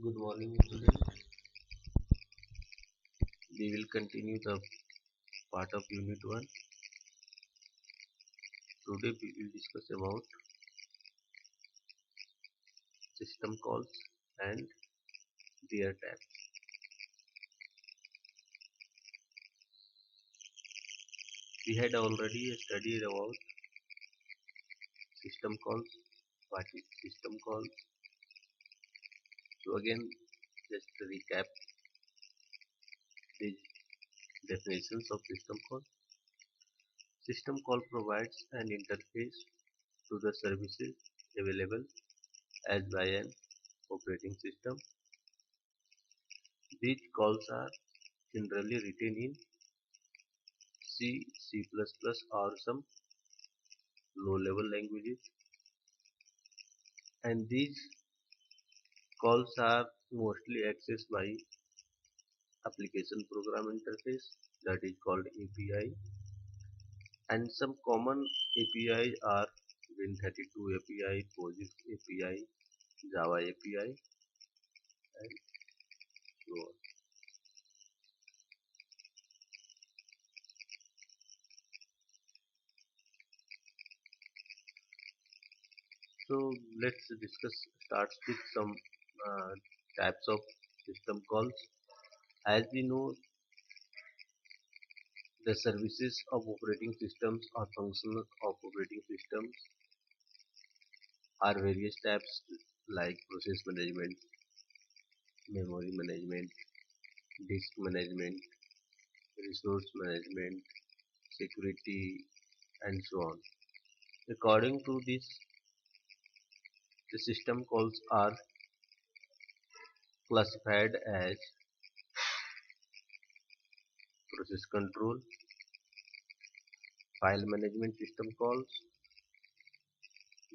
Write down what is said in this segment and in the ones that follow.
Good morning, students. We will continue the part of Unit 1. Today we will discuss about system calls and their types. We had already studied about system calls, what is system calls. So again, just to recap the definitions of system call. System call provides an interface to the services available as by an operating system. These calls are generally written in C, C++ or some low-level languages, and these calls are mostly accessed by application program interface, that is called API, and some common API are Win32 API, POSIX API, Java API, and so on. So let's discuss starts with some uh, types of system calls. As we know, the services of operating systems or functions of operating systems are various types like process management, memory management, disk management, resource management, security, and so on. According to this, the system calls are classified as process control, file management system calls,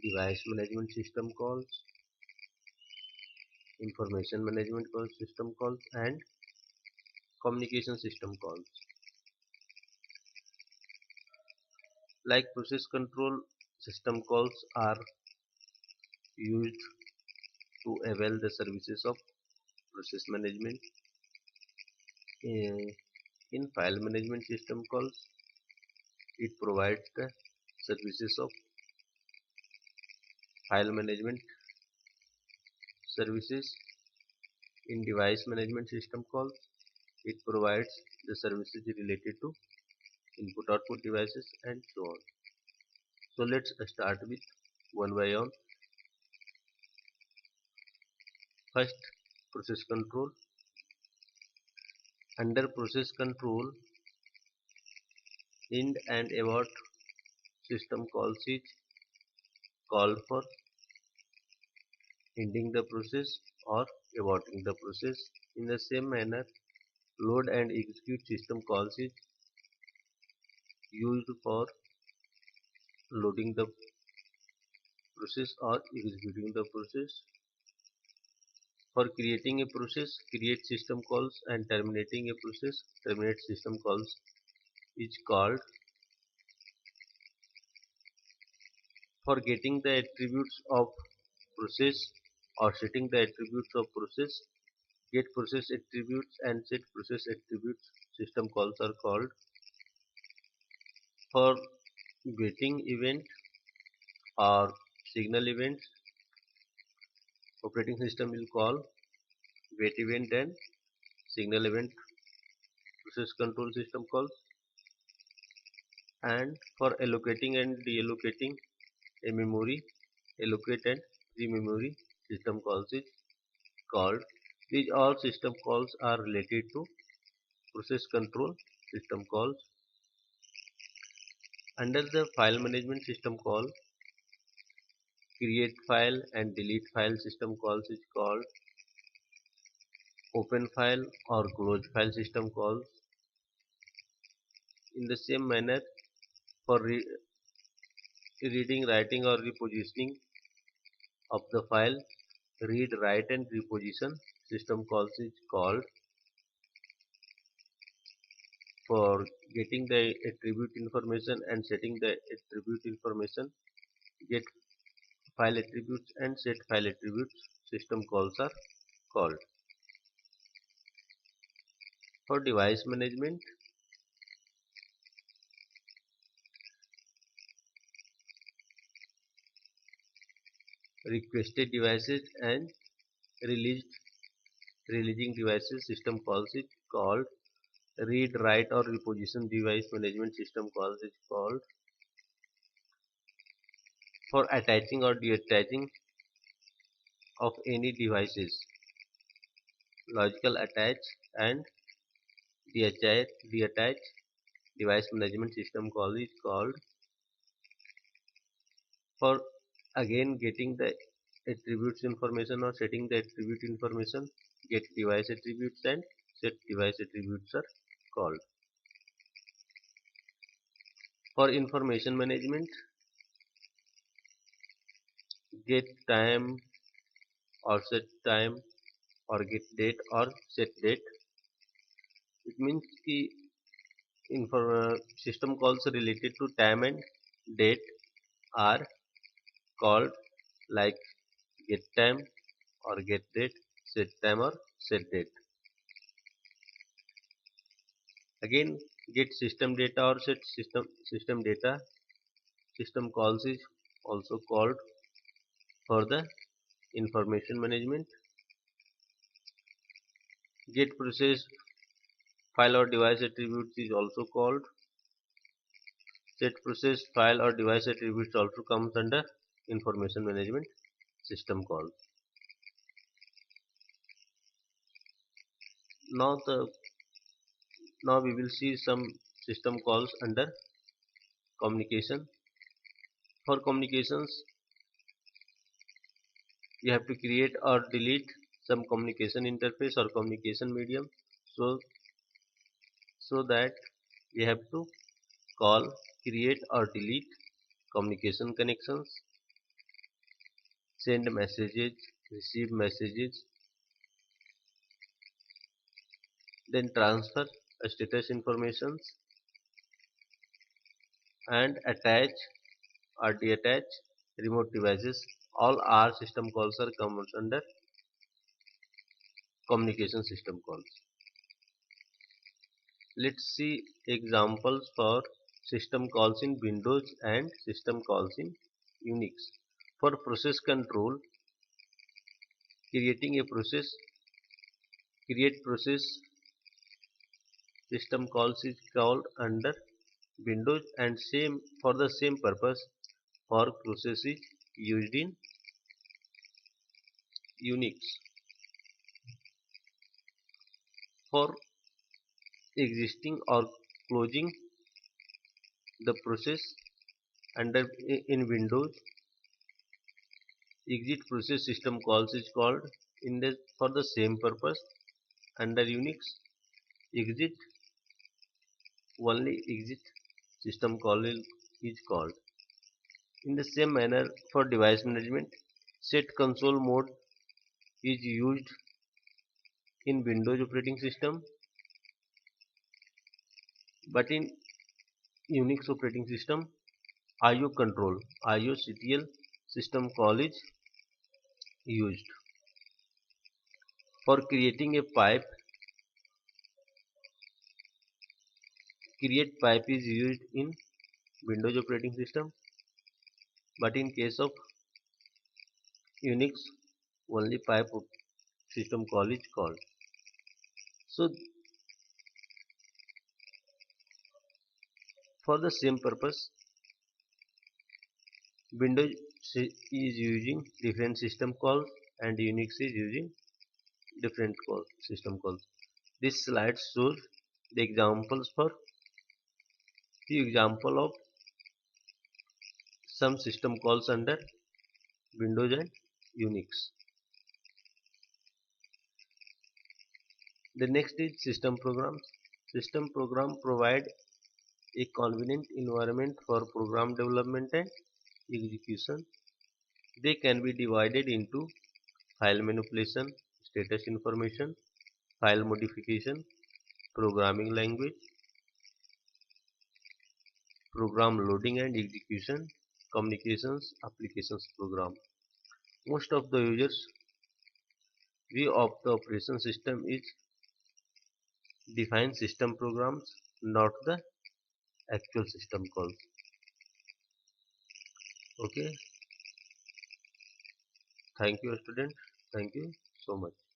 device management system calls, information management system calls, and communication system calls. Like process control, system calls are used to avail the services of process management. In file management system calls, it provides the services of file management services. In device management system calls, it provides the services related to input output devices and so on. So let's start with one by one. First, process control. Under process control, end and abort system calls is called for ending the process or aborting the process. In the same manner, load and execute system calls is used for loading the process or executing the process. For creating a process, create system calls, and terminating a process, terminate system calls is called. For getting the attributes of process or setting the attributes of process, get process attributes and set process attributes system calls are called. For waiting event or signal events, operating system will call wait event and signal event process control system calls. And for allocating and deallocating a memory, allocate and free memory system calls is called. These all system calls are related to process control system calls. Under the file management system call, create file and delete file system calls is called. Open file or close file system calls. In the same manner, for reading, writing or repositioning of the file, read, write and reposition system calls is called. For getting the attribute information and setting the attribute information, get file attributes and set file attributes system calls are called. For device management, requested devices and released releasing devices system calls is called. Read, write or reposition device management system calls is called. For attaching or detaching of any devices, logical attach and detach device management system call is called. For again getting the attributes information or setting the attribute information, get device attributes and set device attributes are called. For information management, get time or set time or get date or set date. It means the system calls related to time and date are called, like get time or get date, set time or set date. Again, get system data or set system data system calls is also called for the information management. Get process file or device attributes is also called. Set process file or device attributes also comes under information management system call. Now now we will see some system calls under communication. For communications, you have to create or delete some communication interface or communication medium, so that we have to call, create or delete communication connections, send messages, receive messages, then transfer status informations and attach or detach remote devices. All our system calls are comes under communication system calls. Let's see examples for system calls in Windows and system calls in Unix. For process control, creating a process, create process system calls is called under Windows, and same for the same purpose for process is used in Unix. For existing or closing the process under in Windows, exit process system calls is called. In the for the same purpose under Unix, exit only exit system call is called. In the same manner, for device management, set console mode is used in Windows operating system, but in Unix operating system, IO control IOCTL system call is used. For creating a pipe, create pipe is used in Windows operating system, but in case of Unix, only pipe system call is called. So for the same purpose, Windows is using different system calls and Unix is using different system calls. This slide shows the examples for the example of some system calls under Windows and Unix. The next is system programs. System program provide a convenient environment for program development and execution. They can be divided into file manipulation, status information, file modification, programming language, program loading and execution, communications, applications program. Most of the users View of the operation system is define system programs, not the actual system calls. Okay, thank you student, thank you so much.